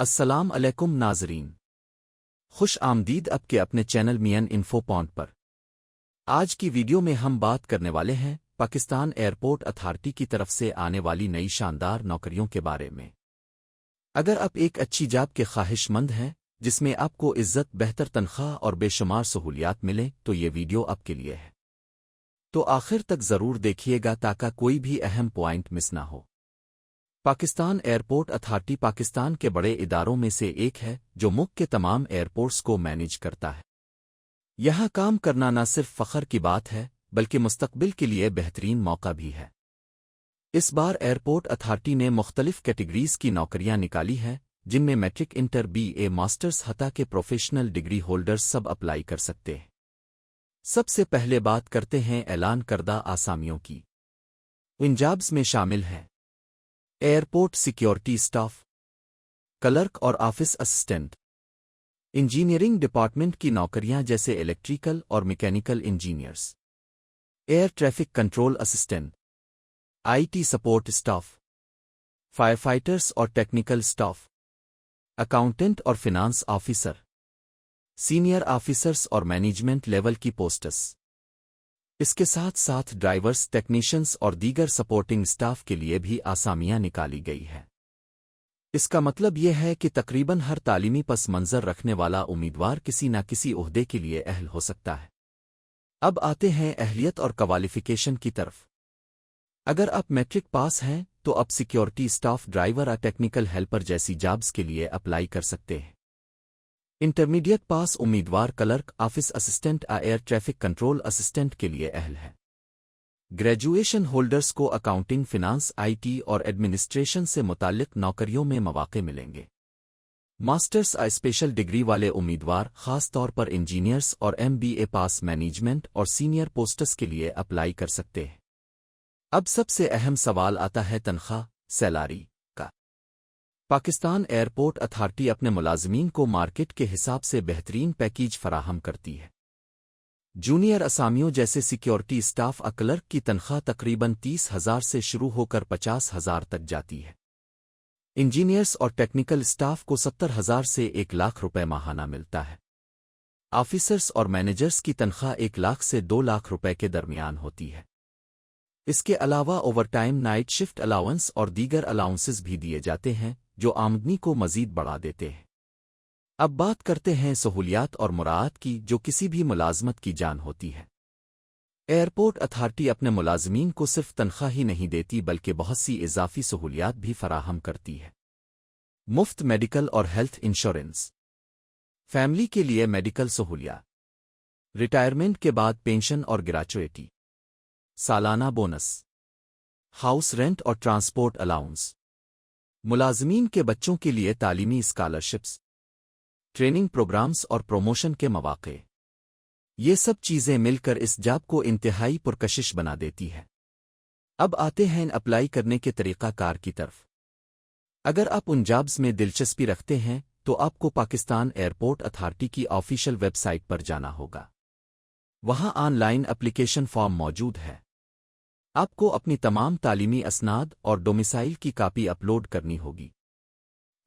السلام علیکم ناظرین، خوش آمدید اب کے اپنے چینل مین انفو پوائنٹ پر۔ آج کی ویڈیو میں ہم بات کرنے والے ہیں پاکستان ایئرپورٹ اتھارٹی کی طرف سے آنے والی نئی شاندار نوکریوں کے بارے میں۔ اگر آپ ایک اچھی جاب کے خواہش مند ہیں جس میں آپ کو عزت، بہتر تنخواہ اور بے شمار سہولیات ملیں تو یہ ویڈیو آپ کے لیے ہے۔ تو آخر تک ضرور دیکھیے گا تاکہ کوئی بھی اہم پوائنٹ مس نہ ہو۔ پاکستان ایئرپورٹ اتھارٹی پاکستان کے بڑے اداروں میں سے ایک ہے جو ملک کے تمام ایئرپورٹس کو مینیج کرتا ہے۔ یہاں کام کرنا نہ صرف فخر کی بات ہے بلکہ مستقبل کے لیے بہترین موقع بھی ہے۔ اس بار ایئرپورٹ اتھارٹی نے مختلف کیٹیگریز کی نوکریاں نکالی ہیں جن میں میٹرک، انٹر، BA، ماسٹرز حتیٰ کہ پروفیشنل ڈگری ہولڈرز سب اپلائی کر سکتے ہیں۔ سب سے پہلے بات کرتے ہیں اعلان کردہ آسامیوں کی۔ ان جابز میں شامل ہیں ایئرپورٹ سیکیورٹی اسٹاف، کلرک اور آفس اسسٹنٹ، انجینئرنگ ڈپارٹمنٹ کی نوکریاں جیسے الیکٹریکل اور mechanical engineers, air traffic control assistant, IT support staff, fire fighters اور ٹیکنیکل اسٹاف، اکاؤنٹنٹ اور فنانس آفیسر، سینئر آفیسرز اور مینجمنٹ لیول کی پوسٹس۔ اس کے ساتھ ساتھ ڈرائیورز، ٹیکنیشینز اور دیگر سپورٹنگ اسٹاف کے لیے بھی آسامیاں نکالی گئی ہیں۔ اس کا مطلب یہ ہے کہ تقریباً ہر تعلیمی پس منظر رکھنے والا امیدوار کسی نہ کسی عہدے کے لیے اہل ہو سکتا ہے۔ اب آتے ہیں اہلیت اور کوالیفیکیشن کی طرف۔ اگر آپ میٹرک پاس ہیں تو اب سیکیورٹی اسٹاف، ڈرائیور اور ٹیکنیکل ہیلپر جیسی جابز کے لیے اپلائی کر سکتے ہیں۔ انٹرمیڈیٹ پاس امیدوار clerk, office assistant, air traffic control assistant کے لیے اہل ہے۔ گریجویشن ہولڈرز کو اکاؤنٹنگ، فنانس، IT اور ایڈمنسٹریشن سے متعلق نوکریوں میں مواقع ملیں گے۔ ماسٹرز اسپیشل ڈگری والے امیدوار خاص طور پر انجینئرز اور MBA پاس مینجمنٹ اور سینئر پوسٹس کے لیے اپلائی کر سکتے ہیں۔ اب سب سے اہم سوال آتا ہے تنخواہ، سیلاری کا۔ پاکستان ایئرپورٹ اتھارٹی اپنے ملازمین کو مارکیٹ کے حساب سے بہترین پیکیج فراہم کرتی ہے۔ جونیئر اسامیوں جیسے سیکیورٹی اسٹاف کلرک کی تنخواہ تقریباً 30,000 سے شروع ہو کر 50,000 تک جاتی ہے۔ انجینئرز اور ٹیکنیکل اسٹاف کو 70,000 سے 1,00,000 روپے ماہانہ ملتا ہے۔ آفیسرز اور مینیجرز کی تنخواہ 1,00,000 سے 2,00,000 روپے کے درمیان ہوتی ہے۔ اس کے علاوہ over time, night shift allowance اور دیگر الاؤنسز بھی دیے جاتے ہیں جو آمدنی کو مزید بڑھا دیتے ہیں۔ اب بات کرتے ہیں سہولیات اور مراعات کی جو کسی بھی ملازمت کی جان ہوتی ہے۔ ایئرپورٹ اتھارٹی اپنے ملازمین کو صرف تنخواہ ہی نہیں دیتی بلکہ بہت سی اضافی سہولیات بھی فراہم کرتی ہے۔ مفت میڈیکل اور ہیلتھ انشورنس، فیملی کے لیے میڈیکل سہولیات، ریٹائرمنٹ کے بعد پینشن اور گریچویٹی، سالانہ بونس، ہاؤس رینٹ اور ٹرانسپورٹ الاؤنس، ملازمین کے بچوں کے لیے تعلیمی اسکالرشپس، ٹریننگ پروگرامز اور پروموشن کے مواقع۔ یہ سب چیزیں مل کر اس جاب کو انتہائی پرکشش بنا دیتی ہے۔ اب آتے ہیں اپلائی کرنے کے طریقہ کار کی طرف۔ اگر آپ ان جابز میں دلچسپی رکھتے ہیں تو آپ کو پاکستان ایئرپورٹ اتھارٹی کی آفیشیل ویب سائٹ پر جانا ہوگا۔ وہاں آن لائن اپلیکیشن فارم موجود ہے۔ آپ کو اپنی تمام تعلیمی اسناد اور ڈومیسائل کی کاپی اپلوڈ کرنی ہوگی۔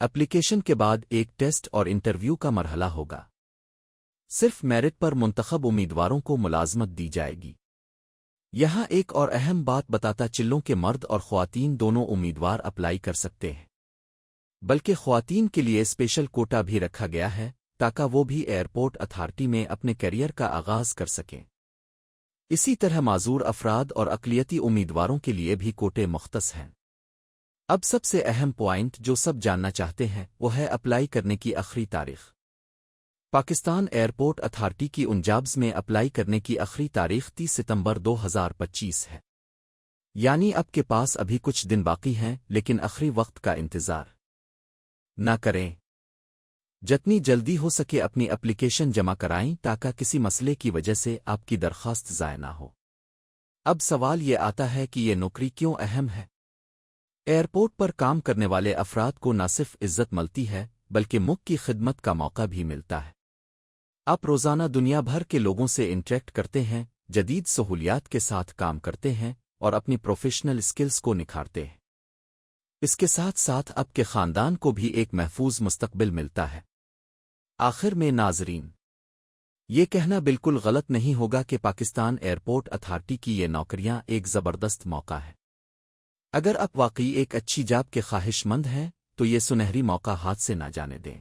اپلیکیشن کے بعد ایک ٹیسٹ اور انٹرویو کا مرحلہ ہوگا۔ صرف میرٹ پر منتخب امیدواروں کو ملازمت دی جائے گی۔ یہاں ایک اور اہم بات بتاتا چلوں کہ مرد اور خواتین دونوں امیدوار اپلائی کر سکتے ہیں، بلکہ خواتین کے لیے اسپیشل کوٹا بھی رکھا گیا ہے تاکہ وہ بھی ایئرپورٹ اتھارٹی میں اپنے کیریئر کا آغاز کر سکیں۔ اسی طرح معذور افراد اور اقلیتی امیدواروں کے لیے بھی کوٹے مختص ہیں۔ اب سب سے اہم پوائنٹ جو سب جاننا چاہتے ہیں وہ ہے اپلائی کرنے کی آخری تاریخ۔ پاکستان ایئرپورٹ اتھارٹی کی ان جابز میں اپلائی کرنے کی آخری تاریخ 30 ستمبر 2025 ہے۔ یعنی اب کے پاس ابھی کچھ دن باقی ہیں لیکن آخری وقت کا انتظار نہ کریں۔ جتنی جلدی ہو سکے اپنی اپلیکیشن جمع کرائیں تاکہ کسی مسئلے کی وجہ سے آپ کی درخواست ضائع نہ ہو۔ اب سوال یہ آتا ہے کہ یہ نوکری کیوں اہم ہے؟ ایئرپورٹ پر کام کرنے والے افراد کو نہ صرف عزت ملتی ہے بلکہ ملک کی خدمت کا موقع بھی ملتا ہے۔ آپ روزانہ دنیا بھر کے لوگوں سے انٹریکٹ کرتے ہیں، جدید سہولیات کے ساتھ کام کرتے ہیں اور اپنی پروفیشنل اسکلز کو نکھارتے ہیں۔ اس کے ساتھ ساتھ آپ کے خاندان کو بھی ایک محفوظ مستقبل ملتا ہے۔ آخر میں ناظرین، یہ کہنا بالکل غلط نہیں ہوگا کہ پاکستان ایئرپورٹ اتھارٹی کی یہ نوکریاں ایک زبردست موقع ہے۔ اگر آپ واقعی ایک اچھی جاب کے خواہش مند ہیں تو یہ سنہری موقع ہاتھ سے نہ جانے دیں۔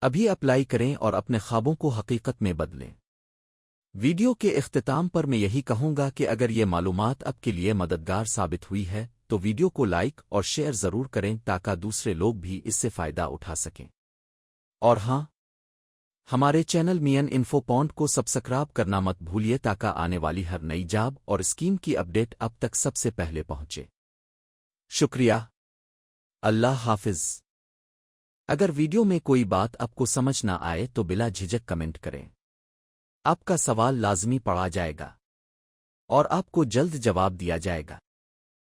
ابھی اپلائی کریں اور اپنے خوابوں کو حقیقت میں بدلیں۔ ویڈیو کے اختتام پر میں یہی کہوں گا کہ اگر یہ معلومات آپ کے لیے مددگار ثابت ہوئی ہے تو ویڈیو کو لائک اور شیئر ضرور کریں تاکہ دوسرے لوگ بھی اس سے فائدہ اٹھا سکیں۔ اور ہاں، ہمارے چینل مین انفو پوائنٹ کو سبسکرائب کرنا مت بھولیے تاکہ آنے والی ہر نئی جاب اور اسکیم کی اپڈیٹ اب تک سب سے پہلے پہنچے۔ شکریہ۔ اللہ حافظ۔ اگر ویڈیو میں کوئی بات آپ کو سمجھ نہ آئے تو بلا جھجک کمنٹ کریں۔ آپ کا سوال لازمی پڑھا جائے گا اور آپ کو جلد جواب دیا جائے گا۔